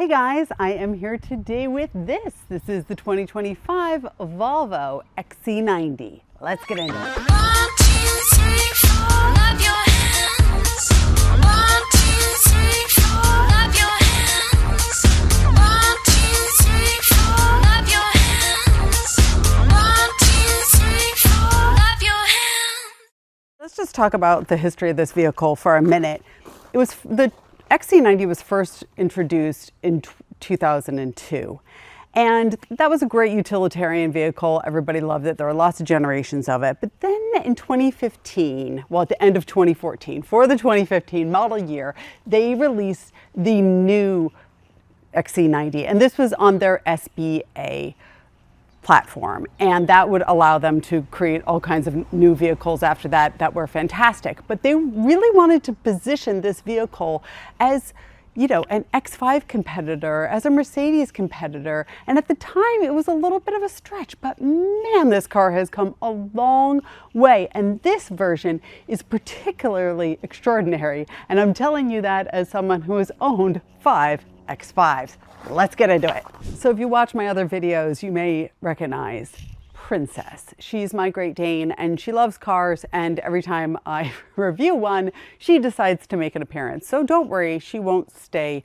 Hey guys, I am here today with this. This is the 2025 Volvo XC90. Let's get into it. 1, 2, 3, 4, clap your hands. 1, 2, 3, 4, clap your hands. 1, 2, 3, 4, clap your hands. 1, 2, 3, 4, clap your hands. Let's just talk about the history of this vehicle for a minute. The XC90 was first introduced in 2002. And that was a great utilitarian vehicle. Everybody loved it. There were lots of generations of it. But then in 2015, well, at the end of 2014, for the 2015 model year, they released the new XC90. And this was on their SBA platform. And that would allow them to create all kinds of new vehicles after that that were fantastic. But they really wanted to position this vehicle as, you know, an X5 competitor, as a Mercedes competitor. And at the time, it was a little bit of a stretch, but man, this car has come a long way. And this version is particularly extraordinary. And I'm telling you that as someone who has owned 5 X5s. Let's get into it. So if you watch my other videos, you may recognize Princess. She's my Great Dane and she loves cars, and every time I review one, she decides to make an appearance. So don't worry, she won't stay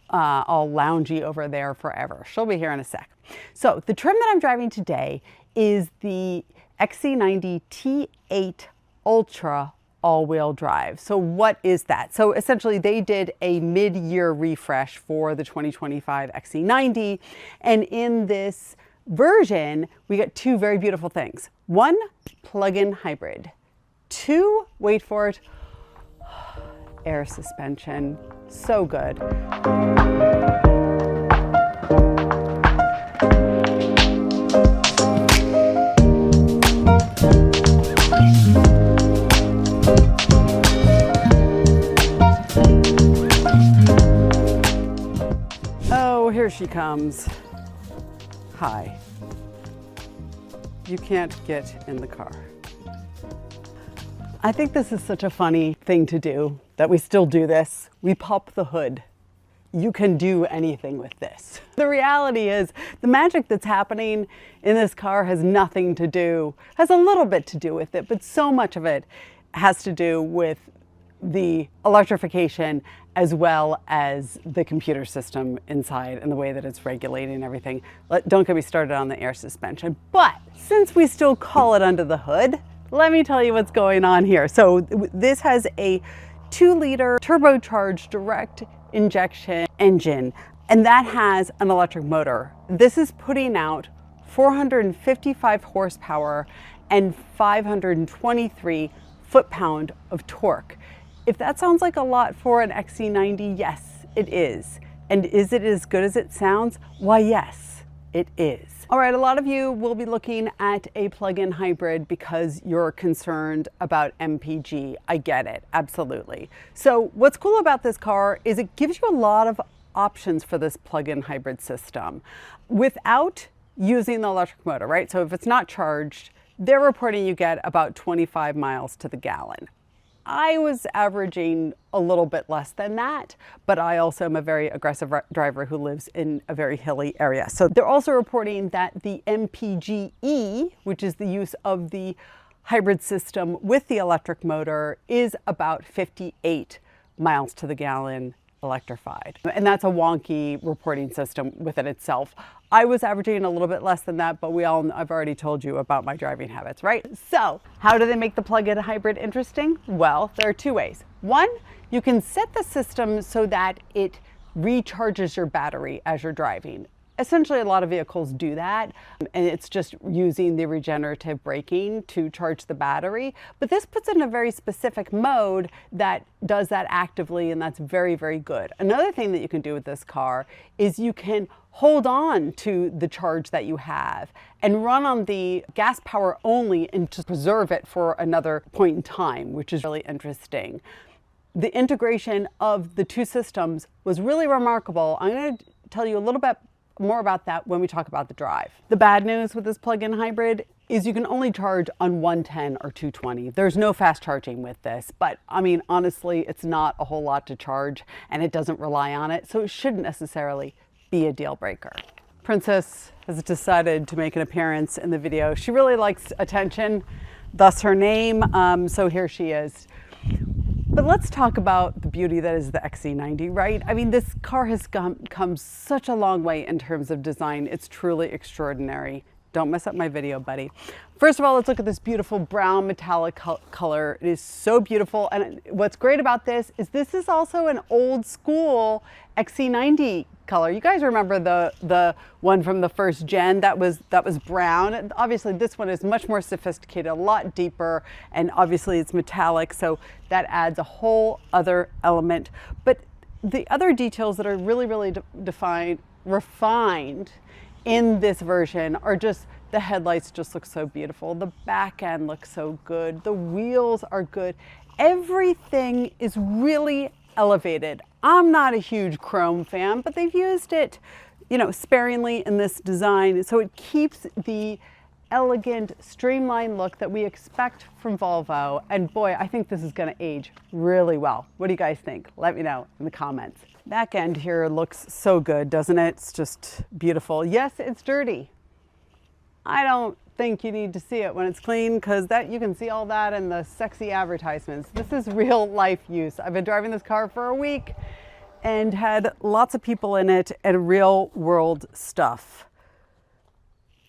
all loungy over there forever. She'll be here in a sec. So the trim that I'm driving today is the XC90 T8 Ultra all-wheel drive. So what is that? So essentially they did a mid-year refresh for the 2025 XC90, and in this version, we get 2 very beautiful things. 1, plug-in hybrid. 2, wait for it, air suspension. So good. Oh, here she comes. Hi. You can't get in the car. I think this is such a funny thing to do, that we still do this. We pop the hood. You can do anything with this. The reality is the magic that's happening in this car has nothing to do, has a little bit to do with it, but so much of it has to do with the electrification as well as the computer system inside and the way that it's regulating everything. Don't get me started on the air suspension. But since we still call it under the hood, let me tell you what's going on here. So this has a 2-liter turbocharged direct injection engine, and that has an electric motor. This is putting out 455 horsepower and 523 foot-pound of torque. If that sounds like a lot for an XC90, yes, it is. And is it as good as it sounds? Why, yes, it is. All right, a lot of you will be looking at a plug-in hybrid because you're concerned about MPG. I get it, absolutely. So what's cool about this car is it gives you a lot of options for this plug-in hybrid system without using the electric motor, right? So if it's not charged, they're reporting you get about 25 miles to the gallon. I was averaging a little bit less than that, but I also am a very aggressive driver who lives in a very hilly area. So they're also reporting that the MPGe, which is the use of the hybrid system with the electric motor, is about 58 miles to the gallon electrified. And that's a wonky reporting system within itself. I was averaging a little bit less than that, but I've already told you about my driving habits, right? So how do they make the plug-in hybrid interesting? Well, there are 2 ways. 1, you can set the system so that it recharges your battery as you're driving. Essentially, a lot of vehicles do that, and it's just using the regenerative braking to charge the battery. But this puts it in a very specific mode that does that actively, and that's very, very good. Another thing that you can do with this car is you can hold on to the charge that you have and run on the gas power only and just preserve it for another point in time, which is really interesting. The integration of the 2 systems was really remarkable. I'm going to tell you a little bit more about that when we talk about the drive. The bad news with this plug-in hybrid is you can only charge on 110 or 220. There's no fast charging with this, but I mean, honestly, it's not a whole lot to charge and it doesn't rely on it, so it shouldn't necessarily be a deal breaker. Princess has decided to make an appearance in the video. She really likes attention, thus her name, so here she is. But let's talk about the beauty that is the XC90, right? I mean, this car has come such a long way in terms of design. It's truly extraordinary. Don't mess up my video, buddy. First of all, let's look at this beautiful brown metallic color. It is so beautiful. And what's great about this is also an old school XC90 color. You guys remember the one from the first gen that was brown. And obviously this one is much more sophisticated, a lot deeper, and obviously it's metallic, so that adds a whole other element. But the other details that are really refined in this version are just the headlights just look so beautiful. The back end looks so good. The wheels are good. Everything is really elevated. I'm not a huge chrome fan, but they've used it, you know, sparingly in this design. So it keeps the elegant, streamlined look that we expect from Volvo. And boy, I think this is going to age really well. What do you guys think? Let me know in the comments. Back end here looks so good, doesn't it? It's just beautiful. Yes, it's dirty. I don't think you need to see it when it's clean, because that you can see all that in the sexy advertisements. This is real life use. I've been driving this car for a week and had lots of people in it and real world stuff.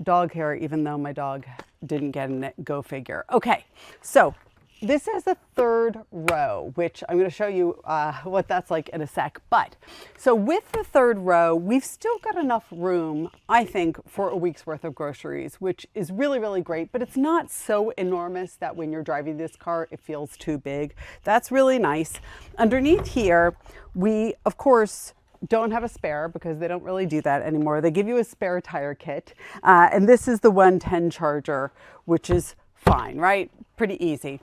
Dog hair, even though my dog didn't get in it, go figure. Okay, so this is a third row, which I'm going to show you what that's like in a sec. But so with the third row, we've still got enough room, I think, for a week's worth of groceries, which is really great. But it's not so enormous that when you're driving this car, it feels too big. That's really nice. Underneath here, we, of course, don't have a spare because they don't really do that anymore. They give you a spare tire kit. And this is the 110 charger, which is fine, right? Pretty easy.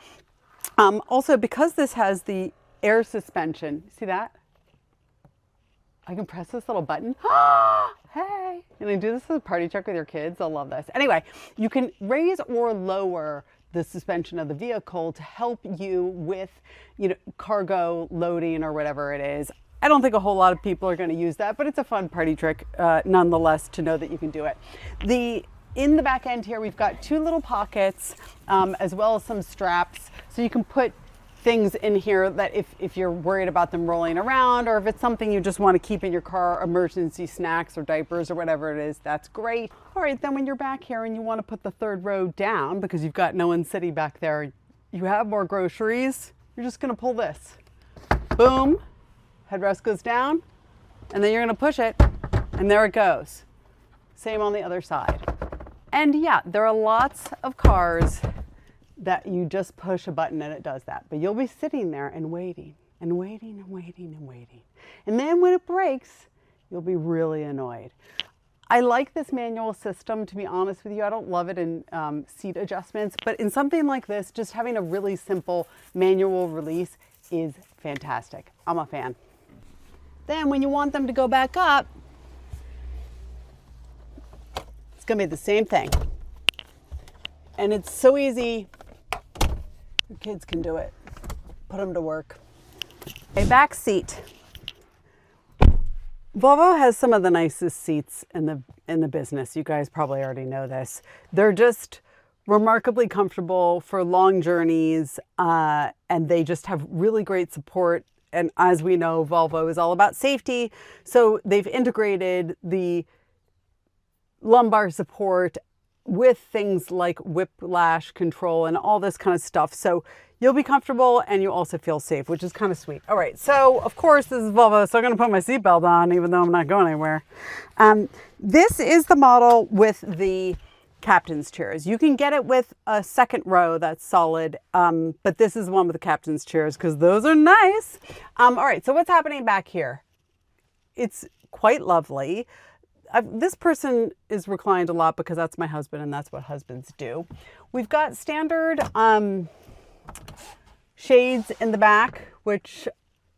Also, because this has the air suspension, see that? I can press this little button. Hey, can I do this as a party trick with your kids? They'll love this. Anyway, you can raise or lower the suspension of the vehicle to help you with, you know, cargo loading or whatever it is. I don't think a whole lot of people are going to use that, but it's a fun party trick nonetheless to know that you can do it. In the back end here, we've got two little pockets as well as some straps. So you can put things in here that if you're worried about them rolling around, or if it's something you just want to keep in your car, emergency snacks or diapers or whatever it is, that's great. All right, then when you're back here and you want to put the third row down because you've got no one sitting back there, you have more groceries, you're just going to pull this. Boom, headrest goes down, and then you're going to push it, and there it goes. Same on the other side. And yeah, there are lots of cars that you just push a button and it does that. But you'll be sitting there and waiting and waiting and waiting and waiting. And then when it breaks, you'll be really annoyed. I like this manual system, to be honest with you. I don't love it in seat adjustments, but in something like this, just having a really simple manual release is fantastic. I'm a fan. Then when you want them to go back up, it's gonna be the same thing. And it's so easy, your kids can do it. Put them to work. A back seat. Volvo has some of the nicest seats in the business. You guys probably already know this. They're just remarkably comfortable for long journeys, and they just have really great support. And as we know, Volvo is all about safety. So they've integrated the lumbar support with things like whiplash control and all this kind of stuff. So you'll be comfortable and you also feel safe, which is kind of sweet. All right, so of course this is Volvo, so I'm gonna put my seatbelt on even though I'm not going anywhere. This is the model with the captain's chairs. You can get it with a second row that's solid, but this is the one with the captain's chairs because those are nice. All right, so what's happening back here? It's quite lovely. This person is reclined a lot because that's my husband and that's what husbands do. We've got standard shades in the back, which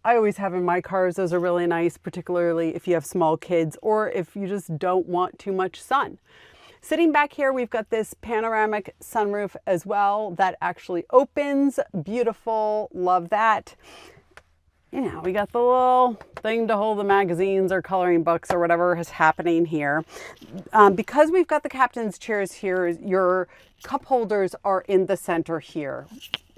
I always have in my cars. Those are really nice, particularly if you have small kids or if you just don't want too much sun. Sitting back here, we've got this panoramic sunroof as well that actually opens. Beautiful, love that. You know, we got the little thing to hold the magazines or coloring books or whatever is happening here. Because we've got the captain's chairs here, your cup holders are in the center here.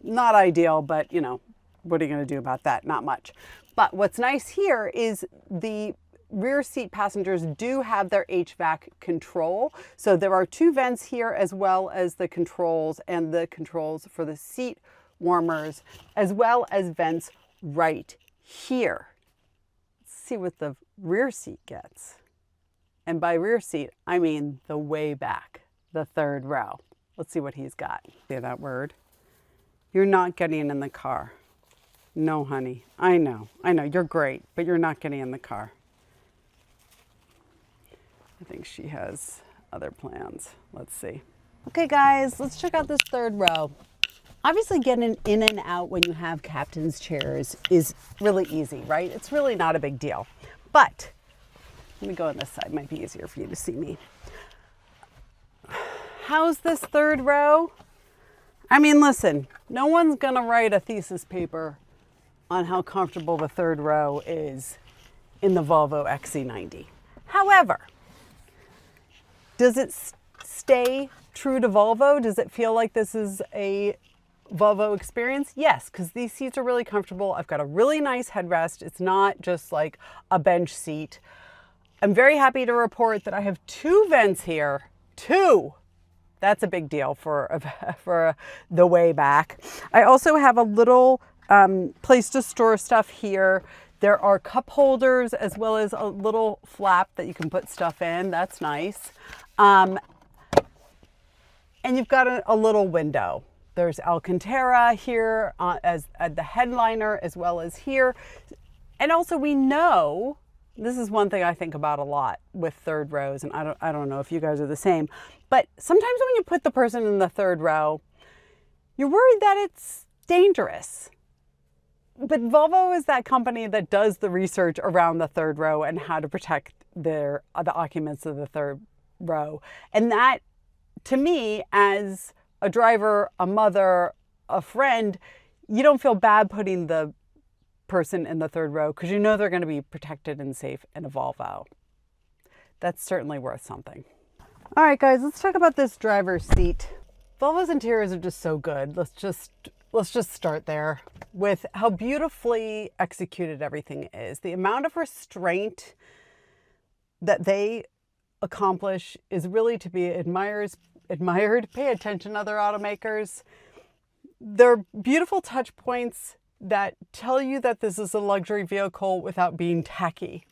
Not ideal, but you know, what are you going to do about that? Not much. But what's nice here is the rear seat passengers do have their HVAC control. So there are 2 vents here as well as the controls and the controls for the seat warmers, as well as vents right here. Let's see what the rear seat gets. And by rear seat, I mean the way back, the 3rd row. Let's see what he's got. Say that word. You're not getting in the car. No, honey. I know, you're great, but you're not getting in the car. I think she has other plans. Let's see. Okay, guys, let's check out this 3rd row. Obviously, getting in and out when you have captain's chairs is really easy, right? It's really not a big deal. But let me go on this side. Might be easier for you to see me. How's this 3rd row? I mean, listen, no one's gonna write a thesis paper on how comfortable the 3rd row is in the Volvo XC90. However, does it stay true to Volvo? Does it feel like this is a Volvo experience? Yes, because these seats are really comfortable. I've got a really nice headrest. It's not just like a bench seat. I'm very happy to report that I have 2 vents here. 2! That's a big deal for the way back. I also have a little place to store stuff here. There are cup holders as well as a little flap that you can put stuff in. That's nice. And you've got a little window. There's Alcantara here as the headliner as well as here. And also we know, this is one thing I think about a lot with 3rd rows, and I don't know if you guys are the same, but sometimes when you put the person in the 3rd row, you're worried that it's dangerous. But Volvo is that company that does the research around the 3rd row and how to protect the occupants of the 3rd row. And that, to me, as a driver, a mother, a friend, you don't feel bad putting the person in the 3rd row because you know they're going to be protected and safe in a Volvo. That's certainly worth something. All right, guys, let's talk about this driver's seat. Volvo's interiors are just so good. Let's just start there with how beautifully executed everything is. The amount of restraint that they accomplish is really to be admired. Pay attention, other automakers. They're beautiful touch points that tell you that this is a luxury vehicle without being tacky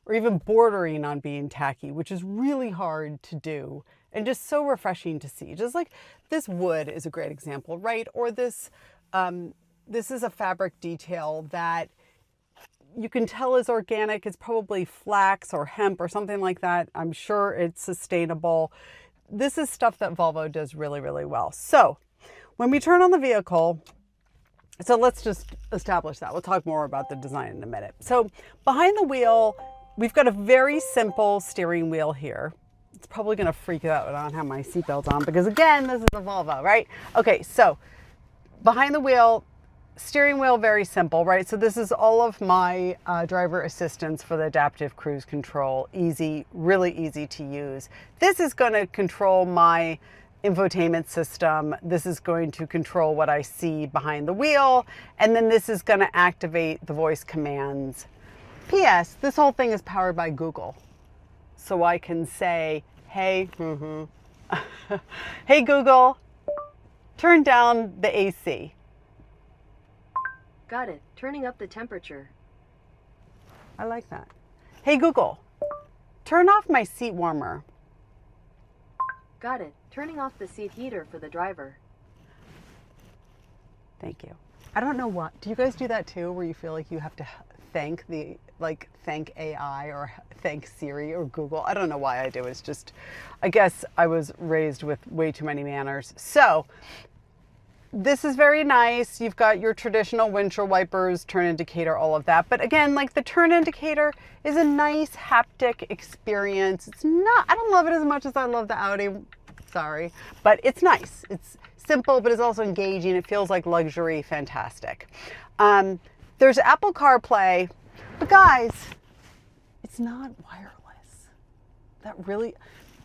or even bordering on being tacky, which is really hard to do and just so refreshing to see. Just like this wood is a great example, right? Or this is a fabric detail that you can tell is organic. It's probably flax or hemp or something like that. I'm sure it's sustainable. This is stuff that Volvo does really, really well. So when we turn on the vehicle, so let's just establish that. We'll talk more about the design in a minute. So behind the wheel, we've got a very simple steering wheel here. It's probably gonna freak out when I don't have my seatbelt on because again, this is a Volvo, right? Okay, so behind the wheel, steering wheel, very simple, right? So this is all of my driver assistance for the adaptive cruise control. Easy, really easy to use. This is gonna control my infotainment system. This is going to control what I see behind the wheel. And then this is gonna activate the voice commands. P.S. This whole thing is powered by Google. So I can say, hey, hey Google, turn down the AC. Got it. Turning up the temperature. I like that. Hey Google, turn off my seat warmer. Got it. Turning off the seat heater for the driver. Thank you. I don't know what, do you guys do that too, where you feel like you have to thank thank AI or thank Siri or Google? I don't know why I do. It's just, I guess I was raised with way too many manners. So This is very nice. You've got your traditional windshield wipers, turn indicator, all of that. But again, like the turn indicator is a nice haptic experience. It's not, I don't love it as much as I love the Audi, sorry, but it's nice. It's simple, but it's also engaging. It feels like luxury, fantastic. There's Apple CarPlay, but guys, it's not wireless. That really,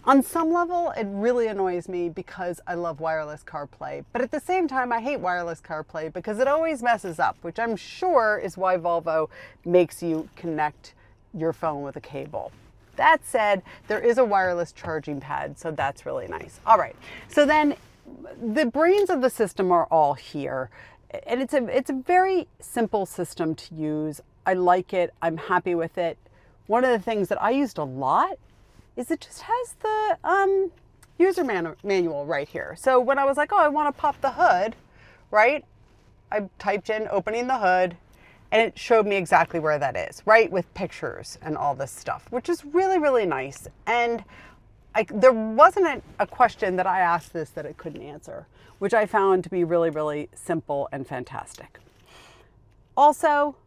on some level, it really annoys me because I love wireless CarPlay. But at the same time, I hate wireless CarPlay because it always messes up, which I'm sure is why Volvo makes you connect your phone with a cable. That said, there is a wireless charging pad, so that's really nice. All right, so then the brains of the system are all here. And it's a very simple system to use. I like it. I'm happy with it. One of the things that I used a lot is it just has the user manual right here. So when I was like, oh, I want to pop the hood, right? I typed in opening the hood and it showed me exactly where that is, right? With pictures and all this stuff, which is really, really nice. And there wasn't a question that I asked this that it couldn't answer, which I found to be really, really simple and fantastic. Also,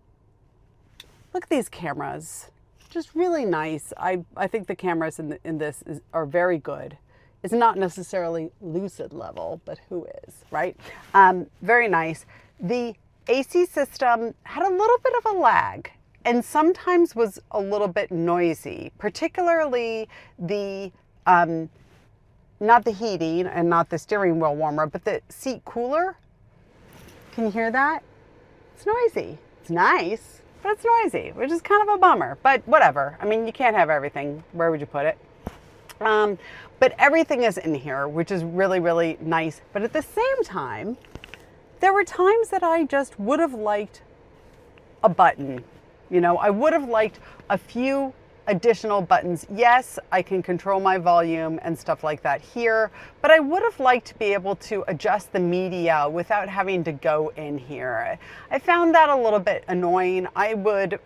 look at these cameras. Just really nice. I think the cameras in this are very good. It's not necessarily lucid level, but who is, right? Very nice. The AC system had a little bit of a lag and sometimes was a little bit noisy, particularly the not the heating and not the steering wheel warmer, but the seat cooler. Can you hear that? It's noisy. It's nice, but it's noisy, which is kind of a bummer, but whatever. I mean, you can't have everything. Where would you put it? But everything is in here, which is really, really nice. But at the same time, there were times that I just would have liked a button. You know, I would have liked a few additional buttons. Yes, I can control my volume and stuff like that here, but I would have liked to be able to adjust the media without having to go in here. I found that a little bit annoying. I would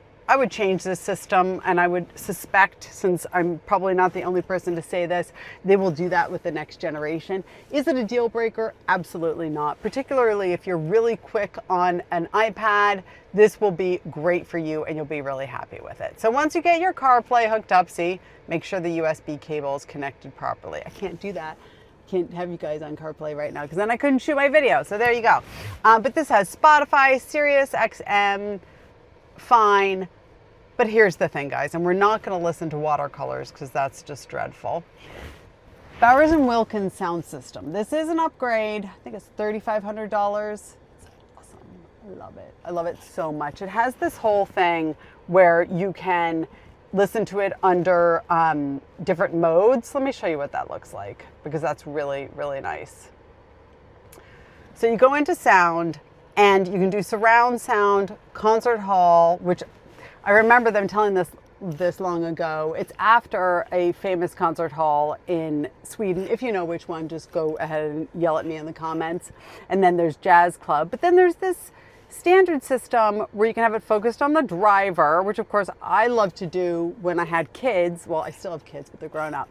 change this system, and I would suspect, since I'm probably not the only person to say this, they will do that with the next generation. Is it a deal breaker? Absolutely not. Particularly if you're really quick on an iPad, this will be great for you and you'll be really happy with it. So once you get your CarPlay hooked up, see, make sure the USB cable is connected properly. I can't do that. Can't have you guys on CarPlay right now because then I couldn't shoot my video. So there you go. But this has Spotify, Sirius XM, fine. But here's the thing, guys, and we're not going to listen to watercolors because that's just dreadful. Bowers & Wilkins sound system. This is an upgrade. I think it's $3,500. It's awesome. I love it. I love it so much. It has this whole thing where you can listen to it under different modes. Let me show you what that looks like because that's really, really nice. So you go into sound and you can do surround sound, concert hall, which I remember them telling this long ago. It's after a famous concert hall in Sweden. If you know which one, just go ahead and yell at me in the comments. And then there's Jazz Club. But then there's this standard system where you can have it focused on the driver, which of course I love to do when I had kids. Well, I still have kids, but they're grown up.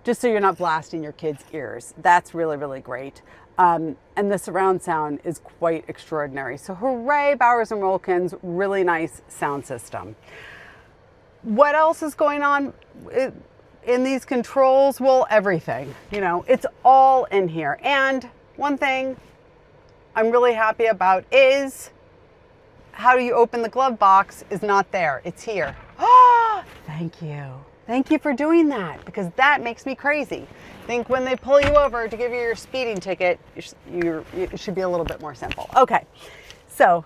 Just so you're not blasting your kids' ears. That's really, really great. And the surround sound is quite extraordinary. So hooray, Bowers & Wilkins, really nice sound system. What else is going on in these controls? Well, everything, you know, it's all in here. And one thing I'm really happy about is how do you open the glove box is not there. It's here. Oh, thank you. Thank you for doing that because that makes me crazy. I think when they pull you over to give you your speeding ticket, it should be a little bit more simple. Okay, so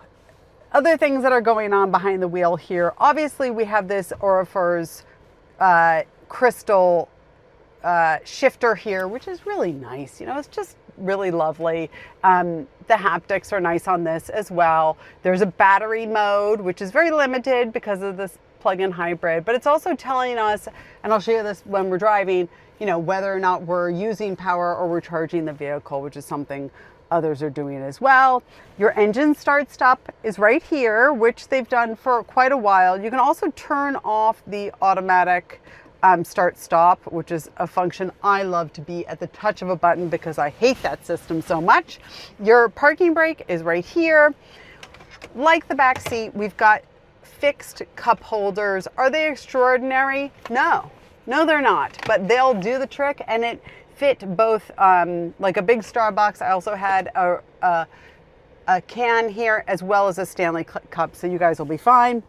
other things that are going on behind the wheel here. Obviously, we have this Aurifers crystal shifter here, which is really nice. You know, it's just really lovely. The haptics are nice on this as well. There's a battery mode, which is very limited because of this plug-in hybrid, but it's also telling us, and I'll show you this when we're driving, you know, whether or not we're using power or we're charging the vehicle, which is something others are doing as well. Your engine start-stop is right here, which they've done for quite a while. You can also turn off the automatic start stop, which is a function I love to be at the touch of a button because I hate that system so much. Your parking brake is right here. Like the back seat, we've got fixed cup holders. Are they extraordinary? No, they're not, but they'll do the trick, and it fit both like a big Starbucks. I also had a can here as well as a Stanley cup, so you guys will be fine.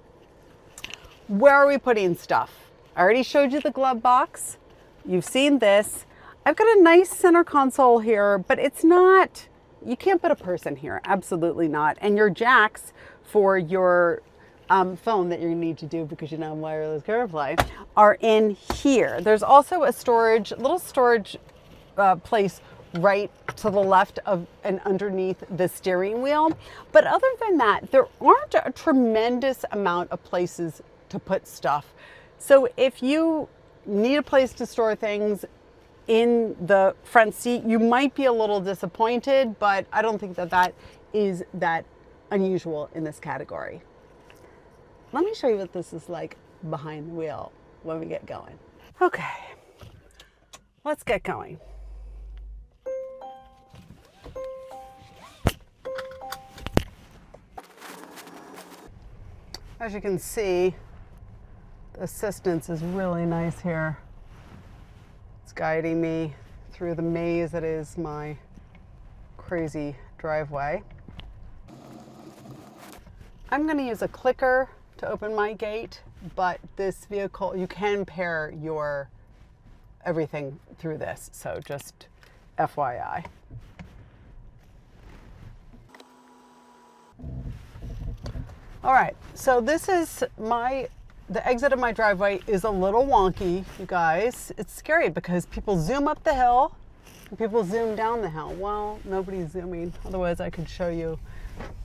Where are we putting stuff? I already showed you the glove box. You've seen this. I've got a nice center console here, but it's not, you can't put a person here, absolutely not. And your jacks for your phone that you need to do because you know wireless CarPlay are in here. There's also a little storage place right to the left of and underneath the steering wheel. But other than that, there aren't a tremendous amount of places to put stuff. So if you need a place to store things in the front seat, you might be a little disappointed, but I don't think that is that unusual in this category. Let me show you what this is like behind the wheel when we get going. Okay, let's get going. As you can see, the assistance is really nice here. It's guiding me through the maze that is my crazy driveway. I'm going to use a clicker to open my gate, but this vehicle, you can pair your everything through this, so just FYI. All right, so this is the exit of my driveway is a little wonky, you guys. It's scary because people zoom up the hill and people zoom down the hill. Well, nobody's zooming, otherwise I could show you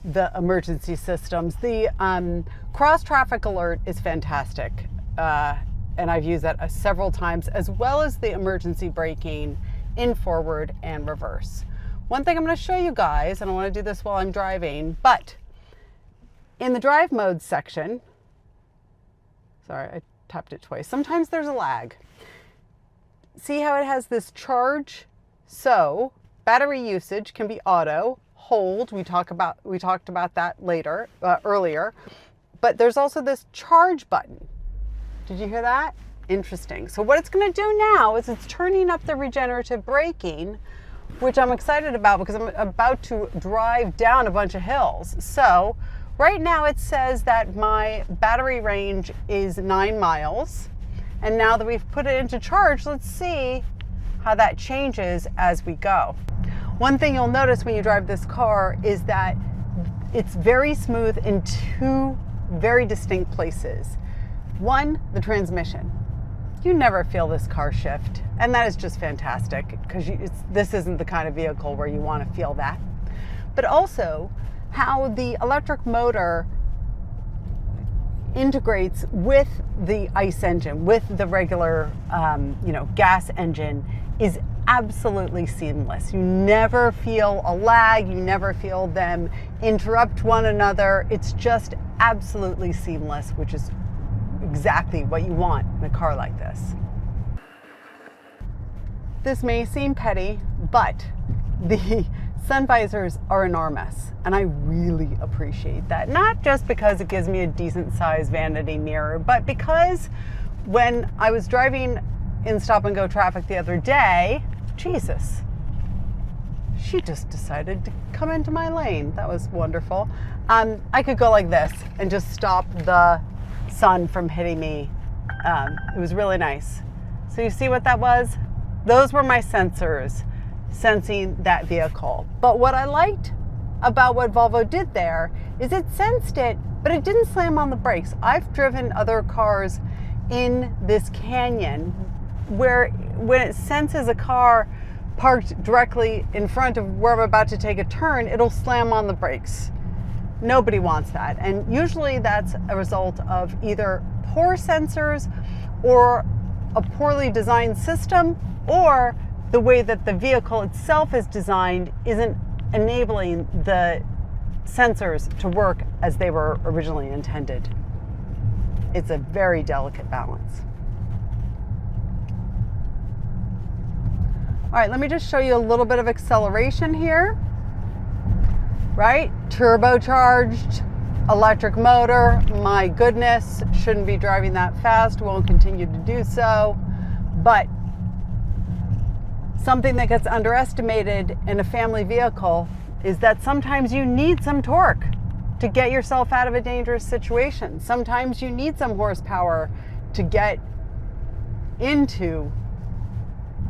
the emergency systems. The cross traffic alert is fantastic, and I've used that several times, as well as the emergency braking in forward and reverse. One thing I'm going to show you guys, and I want to do this while I'm driving, but in the drive mode section, sorry, I tapped it twice. Sometimes there's a lag. See how it has this charge? So battery usage can be auto, hold. We talked about that earlier. But there's also this charge button. Did you hear that? Interesting. So what it's going to do now is it's turning up the regenerative braking, which I'm excited about because I'm about to drive down a bunch of hills. So right now it says that my battery range is 9 miles. And now that we've put it into charge, let's see how that changes as we go. One thing you'll notice when you drive this car is that it's very smooth in two very distinct places. One, the transmission. You never feel this car shift, and that is just fantastic because this isn't the kind of vehicle where you want to feel that. But also how the electric motor integrates with the ICE engine, with the regular gas engine, is absolutely seamless. You never feel a lag, you never feel them interrupt one another. It's just absolutely seamless, which is exactly what you want in a car like this. This may seem petty, but the sun visors are enormous, and I really appreciate that. Not just because it gives me a decent sized vanity mirror, but because when I was driving in stop and go traffic the other day, Jesus, she just decided to come into my lane. That was wonderful. I could go like this and just stop the sun from hitting me. It was really nice. So you see what that was? Those were my sensors sensing that vehicle. But what I liked about what Volvo did there is it sensed it, but it didn't slam on the brakes. I've driven other cars in this canyon where when it senses a car parked directly in front of where I'm about to take a turn, it'll slam on the brakes. Nobody wants that. And usually that's a result of either poor sensors or a poorly designed system, or the way that the vehicle itself is designed isn't enabling the sensors to work as they were originally intended. It's a very delicate balance. All right, let me just show you a little bit of acceleration here, right? Turbocharged, electric motor. My goodness, shouldn't be driving that fast, won't continue to do so. But something that gets underestimated in a family vehicle is that sometimes you need some torque to get yourself out of a dangerous situation. Sometimes you need some horsepower to get into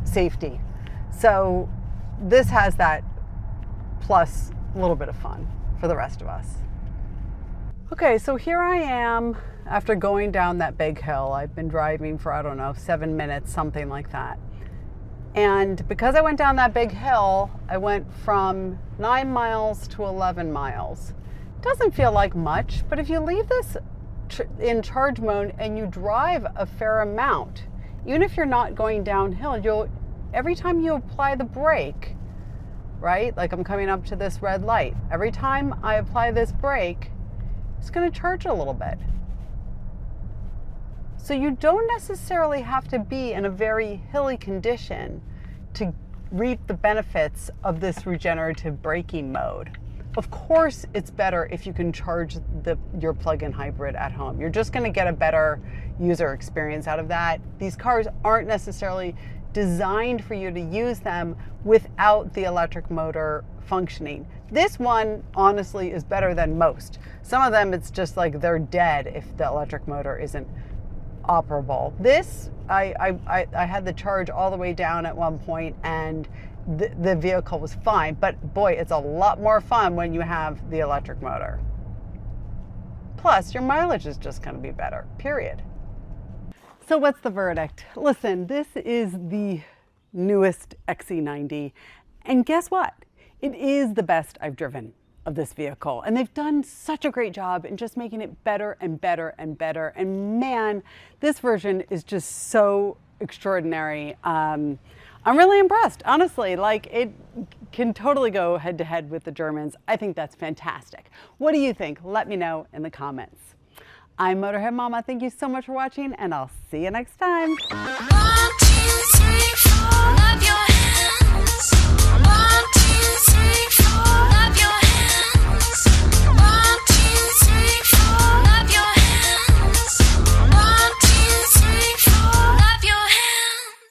safety. So this has that plus a little bit of fun for the rest of us. Okay, so here I am after going down that big hill. I've been driving for, I don't know, 7 minutes, something like that. And because I went down that big hill, I went from 9 miles to 11 miles. Doesn't feel like much, but if you leave this in charge mode and you drive a fair amount, even if you're not going downhill, every time you apply the brake, right? Like I'm coming up to this red light. Every time I apply this brake, it's going to charge a little bit. So you don't necessarily have to be in a very hilly condition to reap the benefits of this regenerative braking mode. Of course, it's better if you can charge your plug-in hybrid at home. You're just going to get a better user experience out of that. These cars aren't necessarily designed for you to use them without the electric motor functioning. This one, honestly, is better than most. Some of them, it's just like they're dead if the electric motor isn't operable. This, I had the charge all the way down at one point and the vehicle was fine, but boy, it's a lot more fun when you have the electric motor. Plus, your mileage is just going to be better, period. So what's the verdict? Listen, this is the newest XC90, and guess what? It is the best I've driven of this vehicle, and they've done such a great job in just making it better and better and better, and man, this version is just so extraordinary. I'm really impressed, honestly. Like, it can totally go head to head with the Germans. I think that's fantastic. What do you think? Let me know in the comments. I'm Motorhead Mama. Thank you so much for watching, and I'll see you next time.